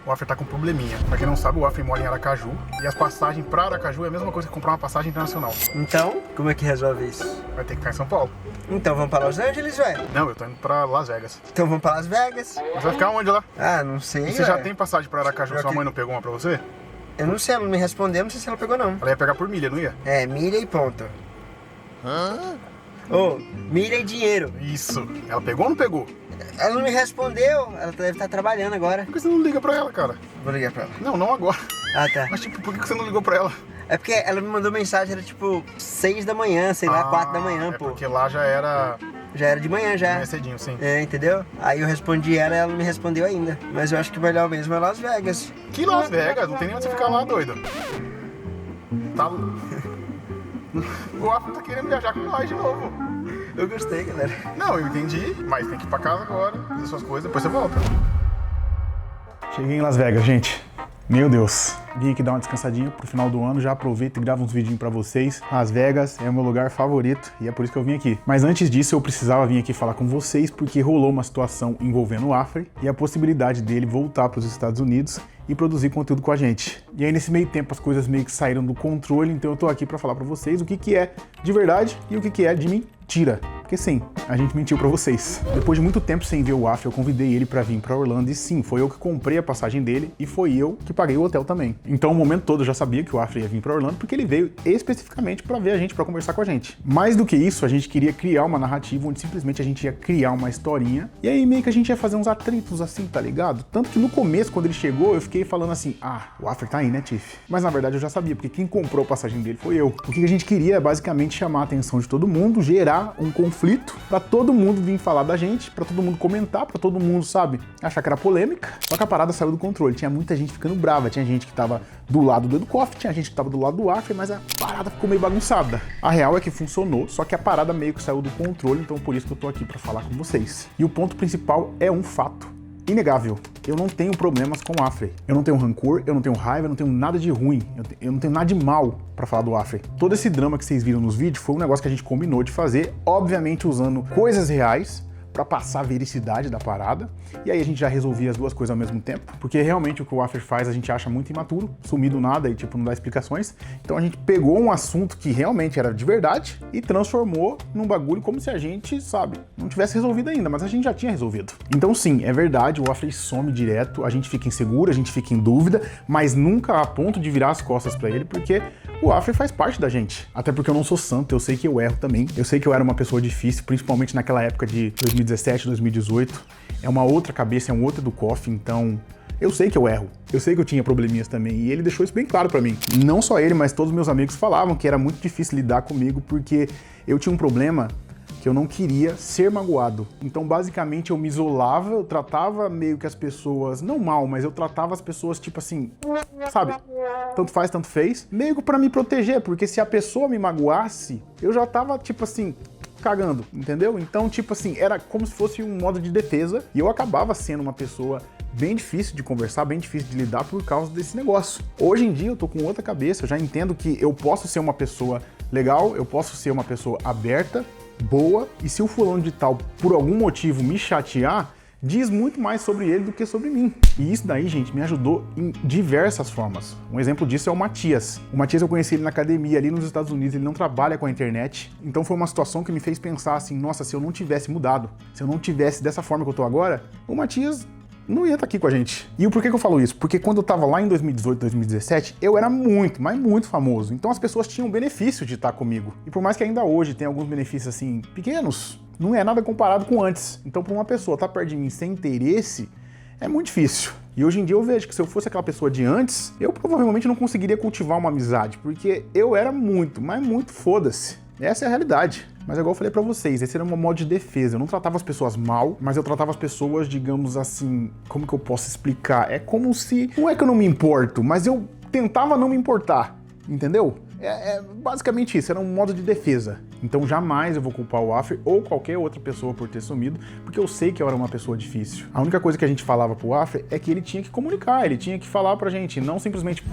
O Affer tá com um probleminha. Pra quem não sabe, o Affer mora em Aracaju. E as passagens pra Aracaju é a mesma coisa que comprar uma passagem internacional. Então, como é que resolve isso? Vai ter que ficar em São Paulo. Então vamos pra Los Angeles, velho? Não, eu tô indo pra Las Vegas. Então vamos pra Las Vegas? Você vai ficar onde lá? Ah, não sei, Você já tem passagem pra Aracaju? Sua mãe não pegou uma pra você? Eu não sei, ela não me respondeu, não sei se ela pegou não. Ela ia pegar por milha, não ia? É, milha e ponto. Ô, milha e dinheiro. Isso. Ela pegou ou não pegou? Ela não me respondeu, ela deve estar trabalhando agora. Por que você não liga pra ela, cara? Vou ligar pra ela. Não agora. Ah, tá. Mas tipo, por que você não ligou pra ela? É porque ela me mandou mensagem, era tipo 6 da manhã, sei lá, 4 da manhã, pô. Porque lá já era... Já era de manhã, já. É cedinho, sim. É, entendeu? Aí eu respondi ela e ela não me respondeu ainda. Mas eu acho que o melhor mesmo é Las Vegas. Que Las Vegas? Não tem nem onde você ficar lá, doido. Tá... O Afro tá querendo viajar com nós de novo. Eu gostei, galera. Não, eu entendi, mas tem que ir pra casa agora, fazer suas coisas, depois você volta. Cheguei em Las Vegas, gente. Meu Deus. Vim aqui dar uma descansadinha pro final do ano, já aproveito e gravo uns vidinhos pra vocês. Las Vegas é o meu lugar favorito e é por isso que eu vim aqui. Mas antes disso, eu precisava vir aqui falar com vocês porque rolou uma situação envolvendo o Affer e a possibilidade dele voltar pros Estados Unidos e produzir conteúdo com a gente. E aí nesse meio tempo as coisas meio que saíram do controle, então eu tô aqui pra falar pra vocês o que é de verdade e o que é de mentira. Porque sim, a gente mentiu pra vocês. Depois de muito tempo sem ver o Affer, eu convidei ele pra vir pra Orlando e sim, foi eu que comprei a passagem dele e foi eu que paguei o hotel também. Então o momento todo eu já sabia que o Affer ia vir pra Orlando porque ele veio especificamente pra ver a gente, pra conversar com a gente. Mais do que isso, a gente queria criar uma narrativa onde simplesmente a gente ia criar uma historinha e aí meio que a gente ia fazer uns atritos assim, tá ligado? Tanto que no começo, quando ele chegou, eu fiquei falando assim, o Affer tá aí, né, Tiff? Mas na verdade eu já sabia, porque quem comprou a passagem dele foi eu. O que a gente queria é basicamente chamar a atenção de todo mundo, gerar um conflito pra todo mundo vir falar da gente, pra todo mundo comentar, pra todo mundo, sabe, achar que era polêmica. Só que a parada saiu do controle, tinha muita gente ficando brava, tinha gente que tava do lado do Educoff, tinha gente que tava do lado do Affer, mas a parada ficou meio bagunçada. A real é que funcionou, só que a parada meio que saiu do controle, então por isso que eu tô aqui pra falar com vocês. E o ponto principal é um fato inegável. Eu não tenho problemas com o Affer. Eu não tenho rancor, eu não tenho raiva, eu não tenho nada de ruim. Eu não tenho nada de mal pra falar do Affer. Todo esse drama que vocês viram nos vídeos foi um negócio que a gente combinou de fazer, obviamente usando coisas reais pra passar a vericidade da parada. E aí a gente já resolvia as duas coisas ao mesmo tempo, porque realmente o que o Affer faz a gente acha muito imaturo, sumir do nada e tipo não dá explicações. Então a gente pegou um assunto que realmente era de verdade e transformou num bagulho como se a gente, sabe, não tivesse resolvido ainda, mas a gente já tinha resolvido. Então sim, é verdade, o Affer some direto, a gente fica inseguro, a gente fica em dúvida, mas nunca a ponto de virar as costas pra ele, porque o Affer faz parte da gente. Até porque eu não sou santo, eu sei que eu erro também. Eu sei que eu era uma pessoa difícil, principalmente naquela época de 2017, 2018. É uma outra cabeça, é um outro Educoff, então eu sei que eu erro. Eu sei que eu tinha probleminhas também, e ele deixou isso bem claro pra mim. Não só ele, mas todos os meus amigos falavam que era muito difícil lidar comigo, porque eu tinha um problema que eu não queria ser magoado. Então, basicamente, eu me isolava, eu tratava meio que as pessoas, não mal, mas eu tratava as pessoas tipo assim, sabe? Tanto faz, tanto fez. Meio que pra me proteger, porque se a pessoa me magoasse, eu já tava tipo assim, cagando, entendeu? Então, tipo assim, era como se fosse um modo de defesa e eu acabava sendo uma pessoa bem difícil de conversar, bem difícil de lidar por causa desse negócio. Hoje em dia eu tô com outra cabeça, eu já entendo que eu posso ser uma pessoa legal, eu posso ser uma pessoa aberta, boa, e se o fulano de tal, por algum motivo, me chatear, diz muito mais sobre ele do que sobre mim. E isso daí, gente, me ajudou em diversas formas. Um exemplo disso é o Matias. O Matias eu conheci ele na academia ali nos Estados Unidos, ele não trabalha com a internet, então foi uma situação que me fez pensar assim, nossa, se eu não tivesse mudado, se eu não tivesse dessa forma que eu tô agora, o Matias não ia estar aqui com a gente. E o porquê que eu falo isso? Porque quando eu tava lá em 2018, 2017, eu era muito, mas muito famoso. Então as pessoas tinham benefício de estar comigo. E por mais que ainda hoje tenha alguns benefícios assim, pequenos, não é nada comparado com antes. Então pra uma pessoa estar perto de mim sem interesse, é muito difícil. E hoje em dia eu vejo que se eu fosse aquela pessoa de antes, eu provavelmente não conseguiria cultivar uma amizade, porque eu era muito, mas muito foda-se. Essa é a realidade. Mas igual eu falei pra vocês, esse era um modo de defesa. Eu não tratava as pessoas mal, mas eu tratava as pessoas, digamos assim, como que eu posso explicar? É como se, não é que eu não me importo, mas eu tentava não me importar, entendeu? É basicamente isso, era um modo de defesa. Então jamais eu vou culpar o Affer ou qualquer outra pessoa por ter sumido, porque eu sei que eu era uma pessoa difícil. A única coisa que a gente falava pro Affer é que ele tinha que comunicar, ele tinha que falar pra gente, não simplesmente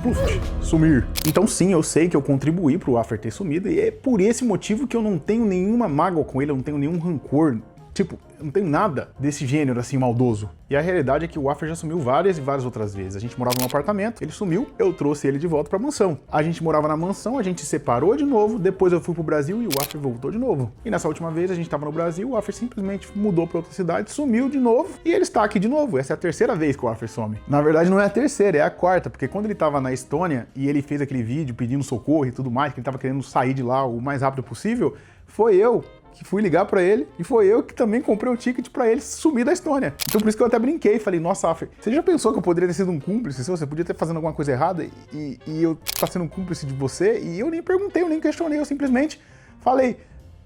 sumir. Então sim, eu sei que eu contribuí pro Affer ter sumido e é por esse motivo que eu não tenho nenhuma mágoa com ele, eu não tenho nenhum rancor, Tipo, não tem nada desse gênero assim maldoso. E a realidade é que o Wafer já sumiu várias e várias outras vezes. A gente morava num apartamento, ele sumiu, eu trouxe ele de volta pra mansão. A gente morava na mansão, a gente se separou de novo, depois eu fui pro Brasil e o Wafer voltou de novo. E nessa última vez a gente tava no Brasil, o Wafer simplesmente mudou pra outra cidade, sumiu de novo e ele está aqui de novo. Essa é a terceira vez que o Wafer some. Na verdade não é a terceira, é a quarta, porque quando ele tava na Estônia e ele fez aquele vídeo pedindo socorro e tudo mais, que ele tava querendo sair de lá o mais rápido possível, foi eu que fui ligar pra ele, e foi eu que também comprei o ticket pra ele sumir da Estônia. Então por isso que eu até brinquei, falei, nossa, Wafer, você já pensou que eu poderia ter sido um cúmplice? Você podia ter fazendo alguma coisa errada e eu tá sendo um cúmplice de você? E eu nem perguntei, eu nem questionei, eu simplesmente falei,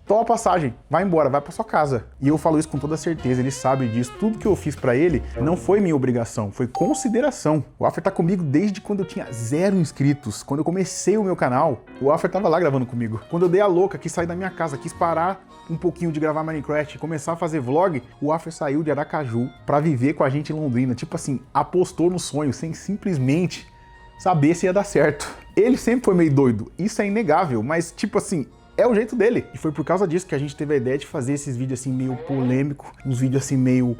toma a passagem, vai embora, vai pra sua casa. E eu falo isso com toda certeza, ele sabe disso. Tudo que eu fiz pra ele não foi minha obrigação, foi consideração. O Wafer tá comigo desde quando eu tinha 0 inscritos. Quando eu comecei o meu canal, o Wafer tava lá gravando comigo. Quando eu dei a louca, quis sair da minha casa, quis parar um pouquinho de gravar Minecraft e começar a fazer vlog, o Wafer saiu de Aracaju pra viver com a gente em Londrina. Tipo assim, apostou no sonho, sem simplesmente saber se ia dar certo. Ele sempre foi meio doido, isso é inegável, mas tipo assim, é o jeito dele. E foi por causa disso que a gente teve a ideia de fazer esses vídeos assim meio polêmico, uns vídeos assim meio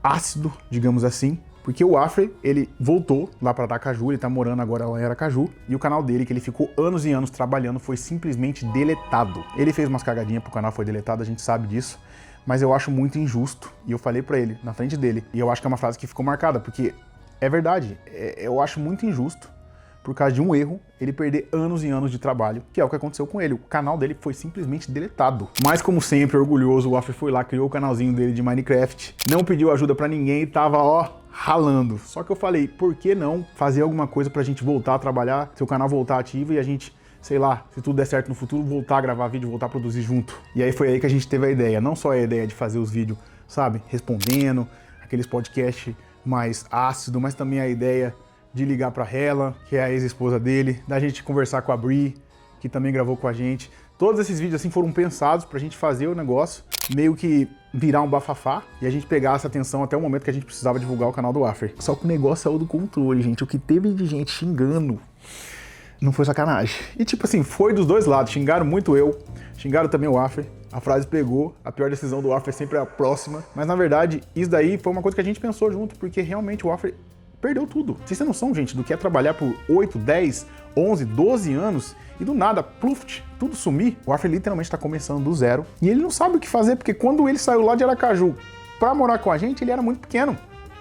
ácido, digamos assim. Porque o Wafer, ele voltou lá pra Aracaju, ele tá morando agora lá em Aracaju, e o canal dele, que ele ficou anos e anos trabalhando, foi simplesmente deletado. Ele fez umas cagadinhas pro canal, foi deletado, a gente sabe disso, mas eu acho muito injusto, e eu falei pra ele, na frente dele, e eu acho que é uma frase que ficou marcada, porque é verdade, eu acho muito injusto, por causa de um erro, ele perder anos e anos de trabalho, que é o que aconteceu com ele. O canal dele foi simplesmente deletado. Mas como sempre, orgulhoso, o Wafer foi lá, criou o canalzinho dele de Minecraft, não pediu ajuda pra ninguém e tava, ó, ralando. Só que eu falei, por que não fazer alguma coisa pra gente voltar a trabalhar, seu canal voltar ativo e a gente, sei lá, se tudo der certo no futuro, voltar a gravar vídeo, voltar a produzir junto. E aí foi aí que a gente teve a ideia, não só a ideia de fazer os vídeos, sabe, respondendo, aqueles podcasts mais ácidos, mas também a ideia de ligar pra Hela, que é a ex-esposa dele, da gente conversar com a Bri, que também gravou com a gente. Todos esses vídeos assim foram pensados pra gente fazer o negócio, meio que virar um bafafá, e a gente pegar essa atenção até o momento que a gente precisava divulgar o canal do Wafer. Só que o negócio saiu do controle, gente. O que teve de gente xingando não foi sacanagem. E tipo assim, foi dos dois lados. Xingaram muito eu, xingaram também o Wafer. A frase pegou, a pior decisão do Wafer sempre é a próxima. Mas na verdade, isso daí foi uma coisa que a gente pensou junto, porque realmente o Wafer perdeu tudo. Vocês têm noção, gente, do que é trabalhar por 8, 10, 11, 12 anos e do nada, pluft, tudo sumir? O Wafer literalmente tá começando do zero e ele não sabe o que fazer, porque quando ele saiu lá de Aracaju pra morar com a gente, ele era muito pequeno.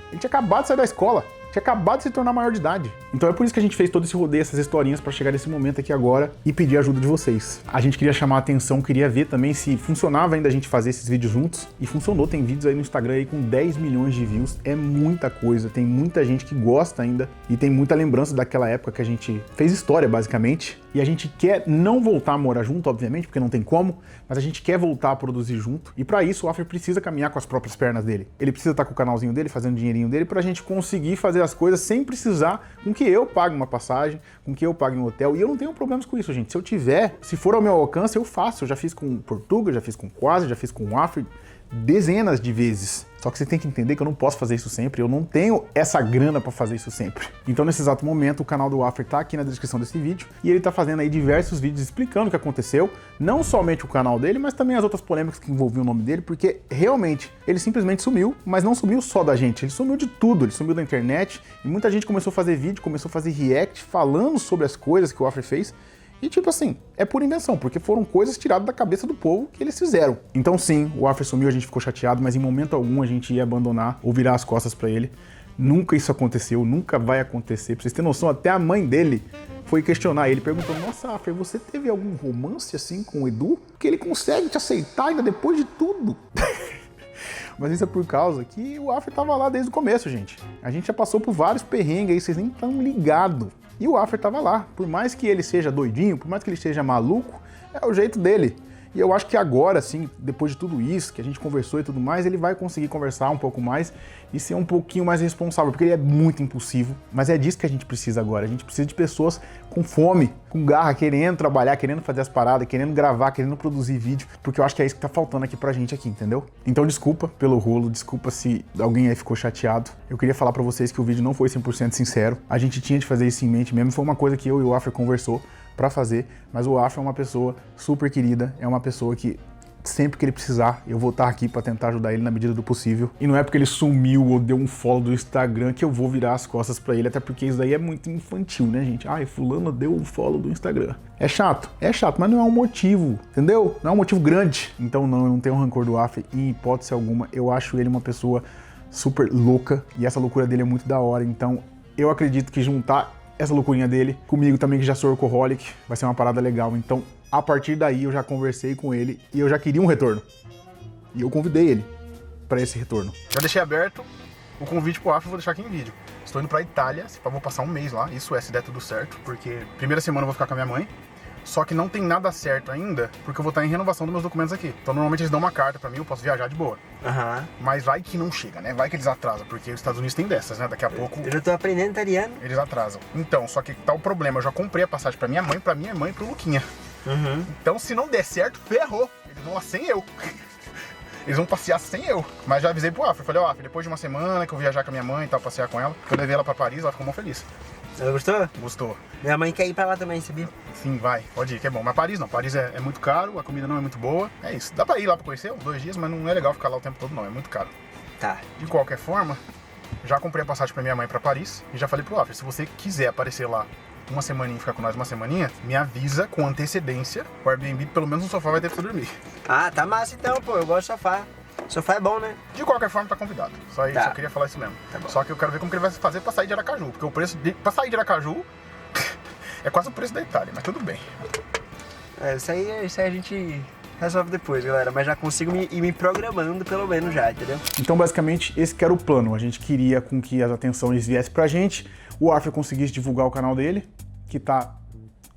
Ele tinha acabado de sair da escola. Tinha acabado de se tornar maior de idade. Então é por isso que a gente fez todo esse rodeio, essas historinhas para chegar nesse momento aqui agora e pedir a ajuda de vocês. A gente queria chamar a atenção, queria ver também se funcionava ainda a gente fazer esses vídeos juntos. E funcionou, tem vídeos aí no Instagram aí com 10 milhões de views. É muita coisa, tem muita gente que gosta ainda e tem muita lembrança daquela época que a gente fez história, basicamente. E a gente quer não voltar a morar junto, obviamente, porque não tem como, mas a gente quer voltar a produzir junto. E para isso o Wafer precisa caminhar com as próprias pernas dele. Ele precisa estar com o canalzinho dele, fazendo dinheirinho dele, pra gente conseguir fazer as coisas sem precisar com que eu pague uma passagem, com que eu pague um hotel. E eu não tenho problemas com isso, gente. Se eu tiver, se for ao meu alcance, eu faço. Eu já fiz com Portuga, já fiz com Quase, já fiz com Wafer dezenas de vezes. Só que você tem que entender que eu não posso fazer isso sempre, eu não tenho essa grana pra fazer isso sempre. Então nesse exato momento o canal do Wafer tá aqui na descrição desse vídeo e ele tá fazendo aí diversos vídeos explicando o que aconteceu, não somente o canal dele, mas também as outras polêmicas que envolviam o nome dele, porque realmente ele simplesmente sumiu, mas não sumiu só da gente, ele sumiu de tudo, ele sumiu da internet e muita gente começou a fazer vídeo, começou a fazer react falando sobre as coisas que o Wafer fez. E tipo assim, é por invenção, porque foram coisas tiradas da cabeça do povo que eles fizeram. Então sim, o Wafer sumiu, a gente ficou chateado, mas em momento algum a gente ia abandonar ou virar as costas pra ele. Nunca isso aconteceu, nunca vai acontecer. Pra vocês terem noção, até a mãe dele foi questionar ele, perguntou, nossa, Wafer, você teve algum romance assim com o Edu? Que ele consegue te aceitar ainda depois de tudo? Mas isso é por causa que o Wafer tava lá desde o começo, gente. A gente já passou por vários perrengues aí, vocês nem estão ligados. E o Wafer tava lá, por mais que ele seja doidinho, por mais que ele seja maluco, é o jeito dele. E eu acho que agora, assim, depois de tudo isso, que a gente conversou e tudo mais, ele vai conseguir conversar um pouco mais e ser um pouquinho mais responsável, porque ele é muito impulsivo. Mas é disso que a gente precisa agora. A gente precisa de pessoas com fome, com garra, querendo trabalhar, querendo fazer as paradas, querendo gravar, querendo produzir vídeo, porque eu acho que é isso que tá faltando aqui pra gente aqui, entendeu? Então desculpa pelo rolo, desculpa se alguém aí ficou chateado. Eu queria falar pra vocês que o vídeo não foi 100% sincero. A gente tinha de fazer isso em mente mesmo, foi uma coisa que eu e o Wafer conversou pra fazer, mas o Wafer é uma pessoa super querida, é uma pessoa que sempre que ele precisar, eu vou estar aqui pra tentar ajudar ele na medida do possível. E não é porque ele sumiu ou deu um follow do Instagram que eu vou virar as costas pra ele, até porque isso daí é muito infantil, né, gente? Ai, fulano deu um follow do Instagram. É chato, mas não é um motivo, entendeu? Não é um motivo grande. Então não, eu não tenho rancor do Afri, em hipótese alguma. Eu acho ele uma pessoa super louca e essa loucura dele é muito da hora. Então eu acredito que juntar essa loucurinha dele comigo também, que já sou workaholic, vai ser uma parada legal. Então, a partir daí, eu já conversei com ele e eu já queria um retorno. E eu convidei ele para esse retorno. Já deixei aberto o convite pro Afri, vou deixar aqui em vídeo. Estou indo pra Itália, vou passar um mês lá, isso é, se der tudo certo, porque primeira semana eu vou ficar com a minha mãe. Só que não tem nada certo ainda, porque eu vou estar em renovação dos meus documentos aqui. Então normalmente eles dão uma carta pra mim, eu posso viajar de boa. Mas vai que não chega, né? Vai que eles atrasam, porque os Estados Unidos tem dessas, né? Daqui a pouco... Eu já tô aprendendo italiano. Eles atrasam. Então, só que tá o problema, eu já comprei a passagem pra minha mãe e pro Luquinha. Então se não der certo, ferrou. Eles vão lá sem eu. Eles vão passear sem eu. Mas já avisei pro Afri, falei, ó, Afri, depois de uma semana que eu viajar com a minha mãe e tal, passear com ela, que eu levei ela pra Paris, ela ficou muito feliz. Ela gostou? Gostou. Minha mãe quer ir pra lá também, sabia? Sim, vai, pode ir, que é bom. Mas Paris não, Paris é muito caro, a comida não é muito boa. É isso, dá pra ir lá pra conhecer uns 2 dias, mas não é legal ficar lá o tempo todo não, é muito caro. Tá. De qualquer forma, já comprei a passagem pra minha mãe pra Paris e já falei pro Afri, se você quiser aparecer lá uma semaninha e ficar com nós uma semaninha, me avisa com antecedência. O Airbnb, pelo menos no sofá, vai ter pra você dormir. Ah, tá massa então, pô, eu gosto de sofá. Sofá é bom, né? De qualquer forma, tá convidado. Só isso, Tá. eu queria falar isso mesmo. Tá bom. Só que eu quero ver como que ele vai fazer pra sair de Aracaju, porque o preço pra sair de Aracaju é quase o preço da Itália, mas tudo bem. Isso aí a gente resolve depois, galera. Mas já consigo ir me programando pelo menos já, entendeu? Então, basicamente, esse que era o plano. A gente queria com que as atenções viessem pra gente, o Afri conseguisse divulgar o canal dele, que tá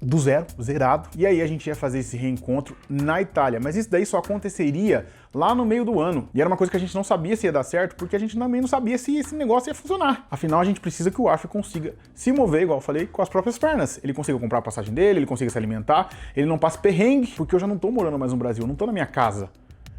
do zerado. E aí a gente ia fazer esse reencontro na Itália. Mas isso daí só aconteceria lá no meio do ano. E era uma coisa que a gente não sabia se ia dar certo, porque a gente também não sabia se esse negócio ia funcionar. Afinal, a gente precisa que o Afri consiga se mover, igual eu falei, com as próprias pernas. Ele consiga comprar a passagem dele, ele consiga se alimentar, ele não passe perrengue, porque eu já não tô morando mais no Brasil, eu não tô na minha casa.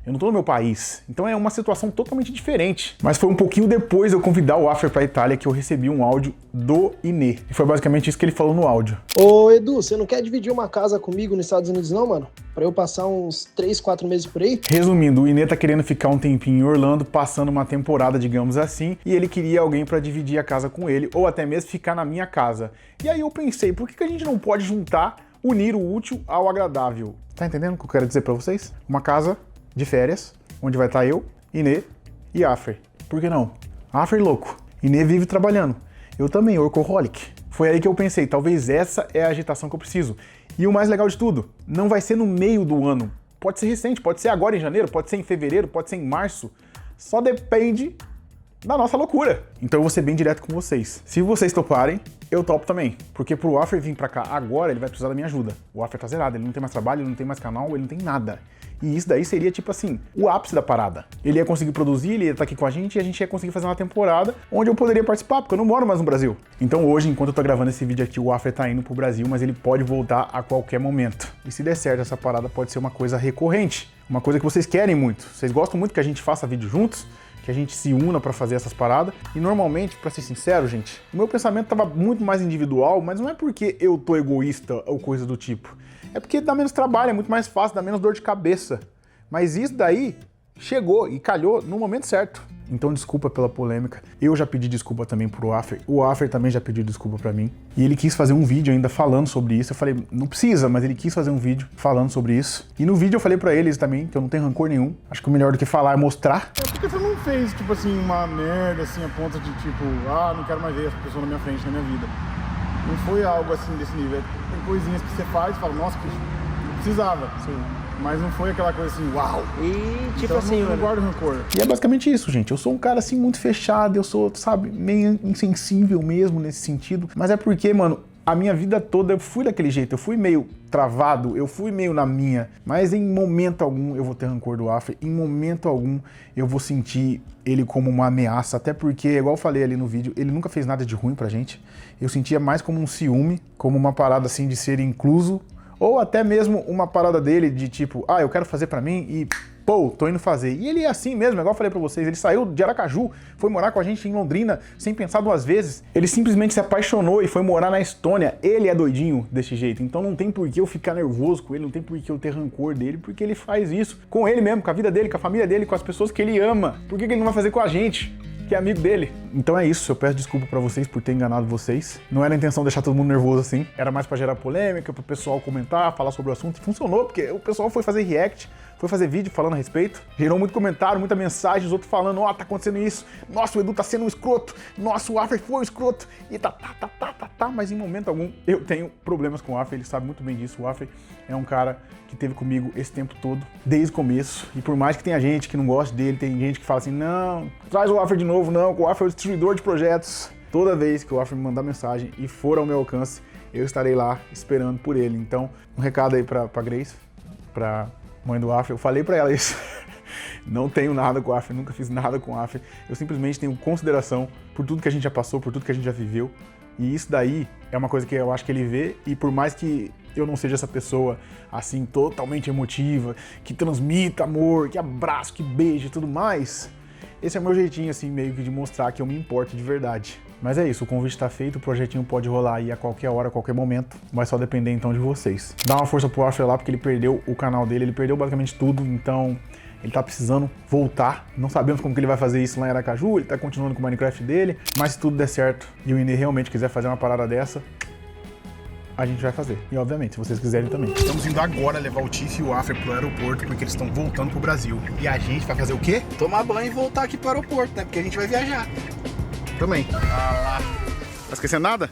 Eu não tô no meu país. Então é uma situação totalmente diferente. Mas foi um pouquinho depois de eu convidar o Afri pra Itália que eu recebi um áudio do Inê. E foi basicamente isso que ele falou no áudio. Ô Edu, você não quer dividir uma casa comigo nos Estados Unidos não, mano? Pra eu passar uns 3, 4 meses por aí? Resumindo, o Inê tá querendo ficar um tempinho em Orlando, passando uma temporada, digamos assim, e ele queria alguém pra dividir a casa com ele, ou até mesmo ficar na minha casa. E aí eu pensei, por que a gente não pode juntar, unir o útil ao agradável? Tá entendendo o que eu quero dizer pra vocês? Uma casa de férias, onde vai estar eu, Inê e Afri. Por que não? Afri louco. Inê vive trabalhando. Eu também, workaholic. Foi aí que eu pensei, talvez essa é a agitação que eu preciso. E o mais legal de tudo, não vai ser no meio do ano. Pode ser recente, pode ser agora em janeiro, pode ser em fevereiro, pode ser em março. Só depende da nossa loucura. Então eu vou ser bem direto com vocês. Se vocês toparem, eu topo também. Porque pro Afri vir pra cá agora, ele vai precisar da minha ajuda. O Afri tá zerado, ele não tem mais trabalho, ele não tem mais canal, ele não tem nada. E isso daí seria tipo assim, o ápice da parada. Ele ia conseguir produzir, ele ia estar aqui com a gente e a gente ia conseguir fazer uma temporada onde eu poderia participar, porque eu não moro mais no Brasil. Então hoje, enquanto eu tô gravando esse vídeo aqui, o Afri tá indo pro Brasil, mas ele pode voltar a qualquer momento. E se der certo, essa parada pode ser uma coisa recorrente. Uma coisa que vocês querem muito. Vocês gostam muito que a gente faça vídeo juntos, que a gente se una pra fazer essas paradas. E normalmente, pra ser sincero, gente, o meu pensamento tava muito mais individual, mas não é porque eu tô egoísta ou coisa do tipo. É porque dá menos trabalho, é muito mais fácil, dá menos dor de cabeça. Mas isso daí chegou e calhou no momento certo. Então desculpa pela polêmica. Eu já pedi desculpa também pro Afri. O Afri também já pediu desculpa pra mim. E ele quis fazer um vídeo ainda falando sobre isso. Eu falei, não precisa, mas ele quis fazer um vídeo falando sobre isso. E no vídeo eu falei pra eles também, que eu não tenho rancor nenhum. Acho que o melhor do que falar é mostrar. Por que você não fez, tipo assim, uma merda, assim, a ponto de, tipo, não quero mais ver essa pessoa na minha frente, na minha vida. Não foi algo assim desse nível. Tem coisinhas que você faz e fala, nossa, que não precisava. Sim. Mas não foi aquela coisa assim, uau! E tipo Então, assim, eu não guardo rancor. E é basicamente isso, gente. Eu sou um cara assim muito fechado, eu sou, sabe, meio insensível mesmo nesse sentido. Mas é porque, mano, a minha vida toda eu fui daquele jeito. Eu fui meio travado, eu fui meio na minha. Mas em momento algum eu vou ter rancor do Afri. Em momento algum eu vou sentir ele como uma ameaça. Até porque, igual eu falei ali no vídeo, ele nunca fez nada de ruim pra gente. Eu sentia mais como um ciúme, como uma parada assim de ser incluso. Ou até mesmo uma parada dele de tipo, eu quero fazer pra mim e pô, tô indo fazer. E ele é assim mesmo, igual eu falei pra vocês, ele saiu de Aracaju, foi morar com a gente em Londrina, sem pensar duas vezes. Ele simplesmente se apaixonou e foi morar na Estônia. Ele é doidinho desse jeito, então não tem por que eu ficar nervoso com ele, não tem por que eu ter rancor dele, porque ele faz isso com ele mesmo, com a vida dele, com a família dele, com as pessoas que ele ama. Por que ele não vai fazer com a gente, que é amigo dele? Então é isso, eu peço desculpa pra vocês por ter enganado vocês. Não era a intenção deixar todo mundo nervoso assim, era mais pra gerar polêmica, pro pessoal comentar, falar sobre o assunto, e funcionou, porque o pessoal foi fazer react, foi fazer vídeo falando a respeito, gerou muito comentário, muita mensagem, os outros falando, ó, tá acontecendo isso, nossa, o Edu tá sendo um escroto, nossa, o Afer foi um escroto, e tá, mas em momento algum eu tenho problemas com o Afer, ele sabe muito bem disso, o Afer é um cara que teve comigo esse tempo todo, desde o começo, e por mais que tenha gente que não goste dele, tem gente que fala assim, não, traz o Afer de novo, não, o Afer é o destruidor de projetos. Toda vez que o Afer me mandar mensagem e for ao meu alcance, eu estarei lá esperando por ele. Então, um recado aí pra Grace, pra mãe do Afer, eu falei pra ela isso. Não tenho nada com o Afer, nunca fiz nada com o Afer. Eu simplesmente tenho consideração por tudo que a gente já passou, por tudo que a gente já viveu. E isso daí é uma coisa que eu acho que ele vê, e por mais que eu não seja essa pessoa assim totalmente emotiva, que transmita amor, que abraça, que beija e tudo mais, esse é o meu jeitinho assim meio que de mostrar que eu me importo de verdade. Mas é isso, o convite tá feito, o projetinho pode rolar aí a qualquer hora, a qualquer momento, vai só depender então de vocês. Dá uma força pro Afer lá, porque ele perdeu o canal dele, ele perdeu basicamente tudo, então ele tá precisando voltar. Não sabemos como que ele vai fazer isso lá em Aracaju, ele tá continuando com o Minecraft dele, mas se tudo der certo e o Inê realmente quiser fazer uma parada dessa, a gente vai fazer. E obviamente, se vocês quiserem também. Estamos indo agora levar o Tiff e o Afer pro aeroporto, porque eles estão voltando pro Brasil. E a gente vai fazer o quê? Tomar banho e voltar aqui pro aeroporto, né? Porque a gente vai viajar. Também. Ah lá. Tá esquecendo nada?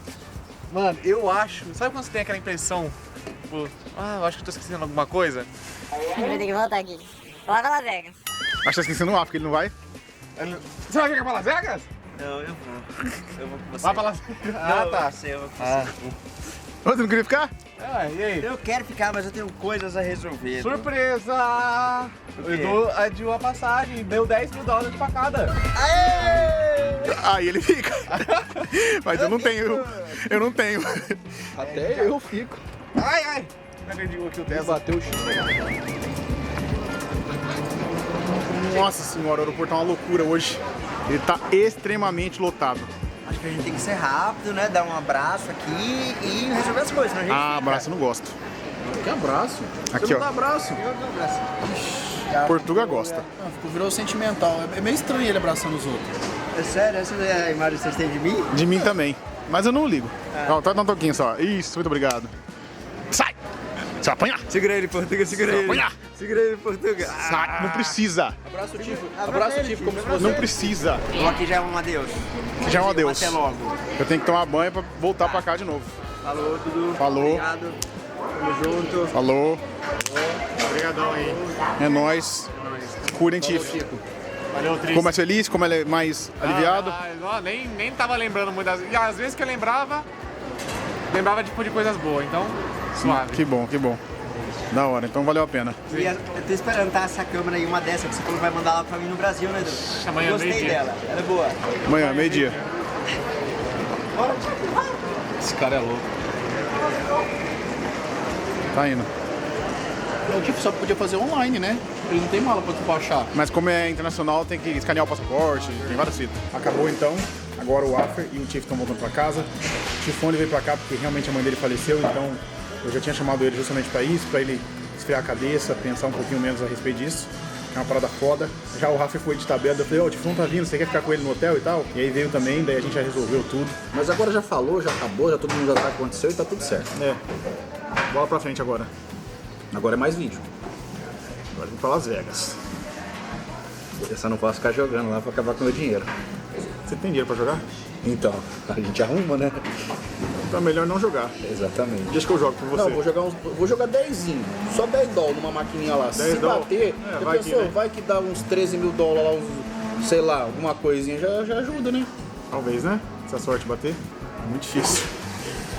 Mano, eu acho... Sabe quando você tem aquela impressão? Tipo, eu acho que eu tô esquecendo alguma coisa. Vai ter que voltar aqui. Lá pra Las Vegas. Acho que tá esquecendo o Afer, que ele não vai. Você vai ficar pra Las Vegas? Não, eu vou. Eu vou com você. Vai pra Las Vegas. Ah, tá. Eu vou com você. Você não queria ficar? E aí? Eu quero ficar, mas eu tenho coisas a resolver. Surpresa! O Edu adiou a passagem, deu $10 mil pra cada. Aí ele fica. Mas eu não tenho. Eu não tenho. Até eu fico. Ai! Não acredito que eu Até tenho. bater o chão. Nossa senhora, o aeroporto tá uma loucura hoje. Ele tá extremamente lotado. Acho que a gente tem que ser rápido, né? Dar um abraço aqui e resolver as coisas, né? A gente Ah, abraço eu não gosto. Que abraço. Aqui, Você não ó. dá abraço. Portuga gosta. Virou sentimental. É meio estranho ele abraçando os outros. É sério? Essa é a imagem que vocês têm de mim? De mim também. Mas eu não ligo. Ó, tá dando um toquinho só. Isso, muito obrigado. Sai! Você vai apanhar! Segura ele, Portuga, segura Você vai ele. apanhar! Segura ele, Portuga. Sai! Não precisa! Abraço o Tifo. Abraço o Tifo como se fosse... Não precisa! Então aqui já é um adeus. Já é um adeus. Até logo. Eu tenho que tomar banho pra voltar pra cá de novo. Falou, Dudu. Falou. Obrigado. Tamo junto. Falou. Obrigadão aí. É nóis. Cuidem, Tiff. Valeu, Tris. Ficou mais feliz? Ficou mais aliviado? Nem tava lembrando muito das... E às vezes que eu lembrava tipo de coisas boas, então suave. Que bom, que bom. Da hora, então valeu a pena. E eu tô esperando tá essa câmera aí, uma dessa que você falou que vai mandar lá pra mim no Brasil, né, Dudu? Amanhã, Gostei meio-dia. dela, ela é boa. Amanhã, meio-dia. Esse cara é louco. Tá indo. O Tifo só podia fazer online, né? Ele não tem mala pra tu baixar. Mas como é internacional, tem que escanear o passaporte, tem várias fitas. Acabou então, agora o Afer e o Tiff estão voltando pra casa. O Tifone veio pra cá porque realmente a mãe dele faleceu, então eu já tinha chamado ele justamente pra isso, pra ele esfriar a cabeça, pensar um pouquinho menos a respeito disso. É uma parada foda. Já o Afer foi de tabela, eu falei, ó, o Tifone tá vindo, você quer ficar com ele no hotel e tal? E aí veio também, daí a gente já resolveu tudo. Mas agora já falou, já acabou, já todo mundo já sabe o que aconteceu e tá tudo certo. É, bola pra frente agora. Agora é mais vídeo. Agora vamos pra Las Vegas. Eu só não posso ficar jogando lá pra acabar com o meu dinheiro. Você tem dinheiro pra jogar? Então, a gente arruma, né? Então é melhor não jogar. Exatamente. Deixa que eu jogo por você. Não, vou jogar 10zinho. Só 10 dólares numa maquininha lá. 10 Se dólar? bater, É, já vai pensou? que, né? Vai que dá uns 13 mil dólares lá, uns, sei lá, alguma coisinha, já ajuda, né? Talvez, né? Se a sorte bater. É muito difícil.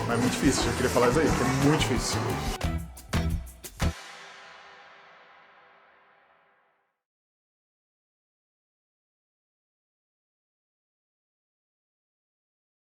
Mas é muito difícil, já queria falar isso aí, porque é muito difícil.